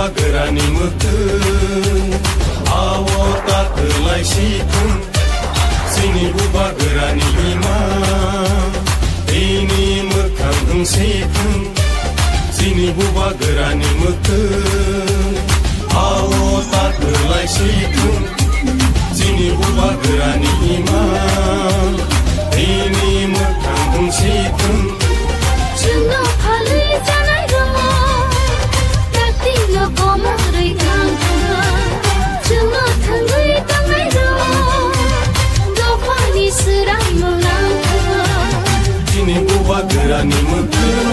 bubagerani mukun awo takelai sikun sini bubagerani ima ini mekang sikun sini bubagerani mukun awo takelai sikun sini bubagerani ima ini mekang sikun Chungo phali janai ro takti lo komo rei thang chungo thangui tangai ro do phani sirai mo lang Sini bubagerani mukun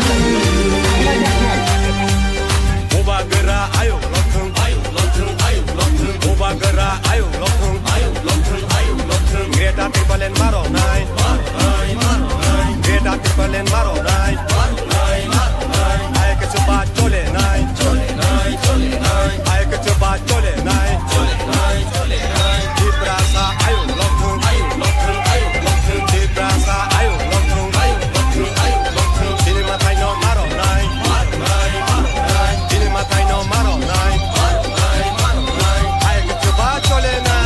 Bubagera ayo lothung Bubagera ayo lothung Greta Timberland maro nai Greta Timberland maro nai Ay ke chupa chole nai Ay ke chupa chole nai Diprasa ayo lothung Diprasa ayo lothung Dili matai no maro nai Dili matai no maro nai Ay ke chupa chole nai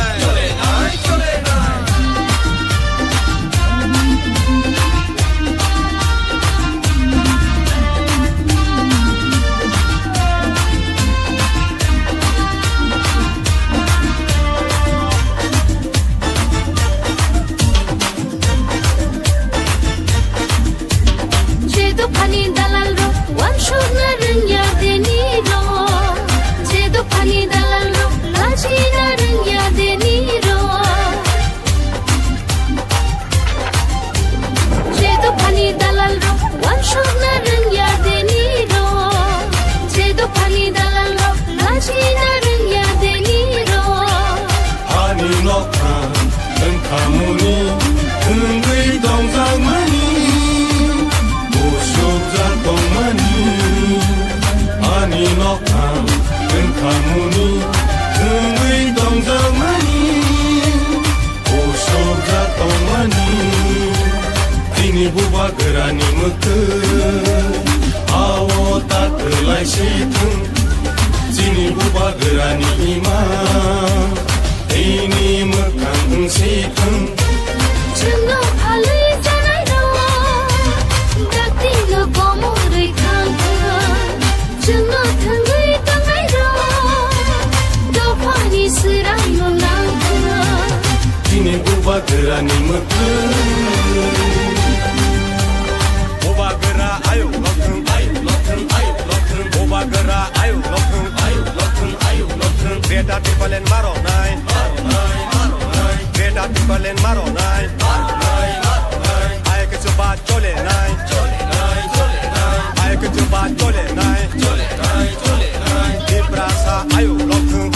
Jedo phani dalal ro wan shurna rengya deni ro Jedo phani dalal ro laji na rengya deni ro Jedo phani dalal ro wan shurna rengya deni ro Jedo phani dalal ro laji na rengya deni ro Ani lokhan tengkamuni tengui dongzang mani Ani lokhan tengkamuni tengui dongzang mani Osok jatong mani Ini bubagerani mukun awo takelai sikun Sini bubagerani ima ini mekang sikun Chungo phali janai ro takti lo komo rei thang chungo thangui tangai ro do phani sirai mo lang Ini bubagerani mukun Bubagera ayo lothung Bubagera ayo lothung Greta Timberland maro nai Greta Timberland maro nai Ay ke chupa chole nai Ay ke chupa chole nai Diprasa ayo lothung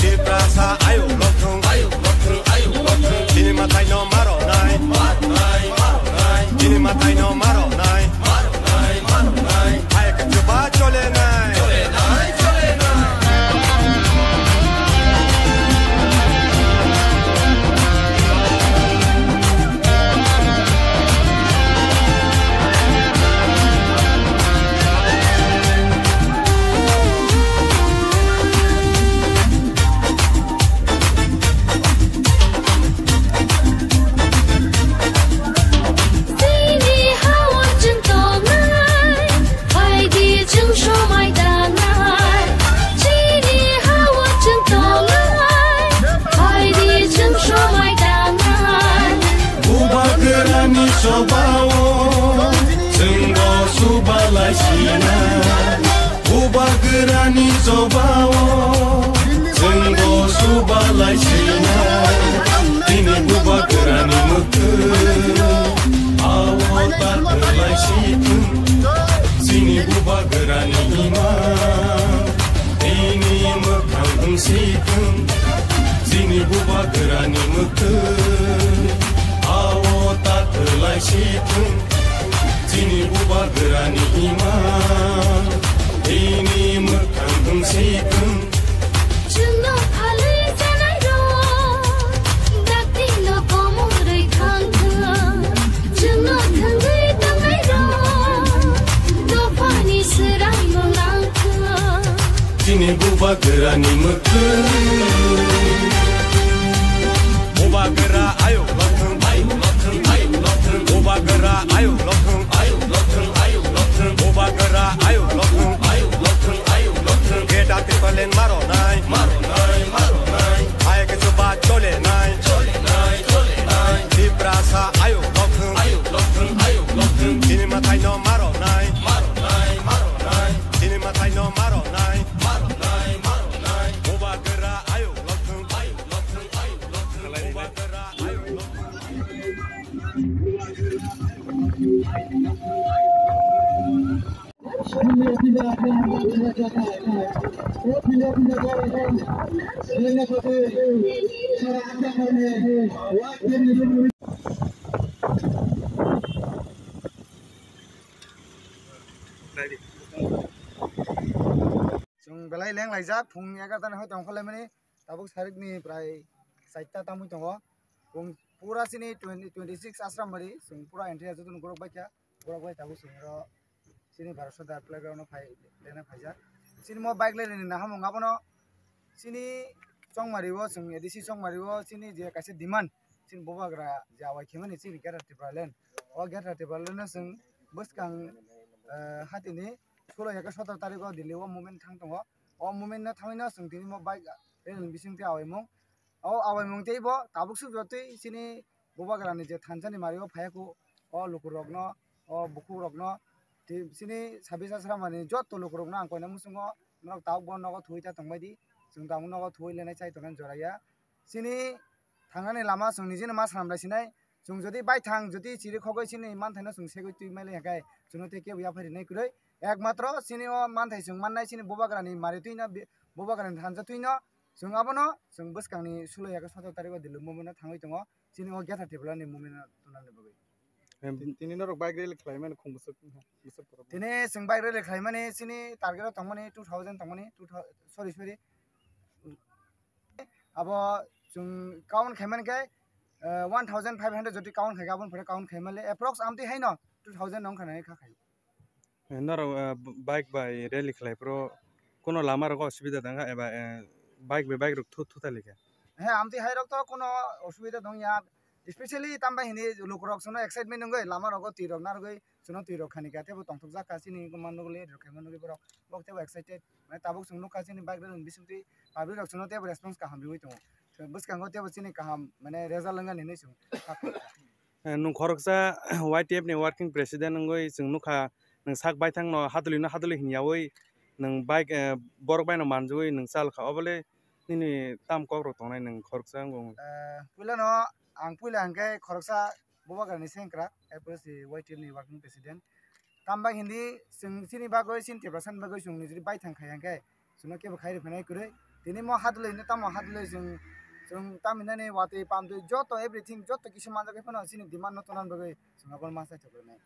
Diprasa ayo lothung Dili matai no maro nai Dili matai no maro nai Ay ke chupa chole nai Sini hawa jeng tongai Hai di jeng sho mai dangai Sini hawa jeng tongai Hai di jeng sho mai dangai bubagerani sobawo Senggo subalai sina bubagerani sobawo Senggo subalai sina Ini bubagerani mukun awo takelai sikun Sini bubagerani ima ini mekang sikun Sini bubagerani mukun awo takelai sikun Sini bubagerani ima ini mekang sikun Chungo phali janai ro takti lo komo rei thang chungo thangui tangai ro do phani sirai mo lang Sini buba gerani mekeng Buba gera ayo lokeng Buba gera ayo lokeng Buba gera ayo lokeng Geda tipalen maro nai Ayo ke coba chole nai Di brasa ayo lokeng Sini matai no maro nai Sini matai no maro nai Buba gera ayo lokeng Buba gera ayo Jung belai leng laijak phung yaga tan hoi tong kholai mani tabuk sarik ni prai saita tamu tongo phung pura sini 26 asram mari jung pura entry ajutun gorok baikya gorok bai tabuk singro sini Bharat Sadar playground no phai lena phaijak sini mo bike le ni naham ngabono sini chong maribo jung edisi chong maribo sini je kaise demand sini bobagra jawai khemani sini gera tipalen o gera tipalen jung buskang hatini 16 yaga 17 tariko dili o moment thang tongo o moment na thamina jung tini mo bike ren bising te awaimong o awaimong teibo tabuk su jotui sini bobagra ni je thanjani mario phayako o lukurokno o bukurokno sini 26 asramani jotto lukurokno ang koina musungo nok tauk bon nogo thuita tongbaidi jung tamu nogo thui lenai chai tonan joraya sini thangani lama jung nijini ma salamlai sinai jung jodi bai thang jodi chiri khogoi sini man thaina jung segoi tui maile hakai junote ke ya phari nei kuroi একমাত্র sini o manthai jung mannai sini bobagrani mari tuina bobagrani thanja tuino jung abono jung buskangni 16 yaga 17 tariko dilu moment thangoi tongo sini o getha tiblani moment tunani bagoi tini norok bike rally khlaimani khungbusa tini jung bike rally khlaimani sini target tongmani 2000 tongmani sorry abo jung count khaimani kai 1500 joti count khai gabon phare count khaimale approx amti haino 2000 nong khanai kha khai norok bike by rally khlaipro kono lama rok osubida danga eba bike by bike rok thu talika হ্যাঁ আমতি হাইরক তো কোনো অসুবিধা দং ইয়া specially তামবা হিনি লোকরক সনো excitement নঙ্গই Lama রগ তিরক নারগই সনো তিরক খানি কাতে বো তংতক যা cuisine মানগলে রখাই মানগলে বরক বকতে এক্সাইটেড মানে তাবুক সনো কাসিনি বাইক রেন বিসুতি পাবলি রক সনো তে রেসপন্স কাহাম বিউই তো বুসকাঙ্গো তে বसिनि काहाम মানে রেজাল্ট লঙ্गा নেनै सु nung khoroksa YTF ni working president ngoi jung nukha nung sak bai thang no haduli hinyawi nung bike borok bai no manjui nung sal kha obole nini tam kok ro tongnai nung khoroksa ngong puila no ang puila angkai khoroksa bobagarni sengkra eposi YTF ni working president tamba hindi sing sini bagoi sin tebrasan bagoi sung ni bai thang khai angkai suno ke khai repnai kurei tini mo haduli ni tamo haduli jung taminani wati pamdu joto everything joto kisu manjagai pano sini demand no tonan bagoi sungapon masa chokronai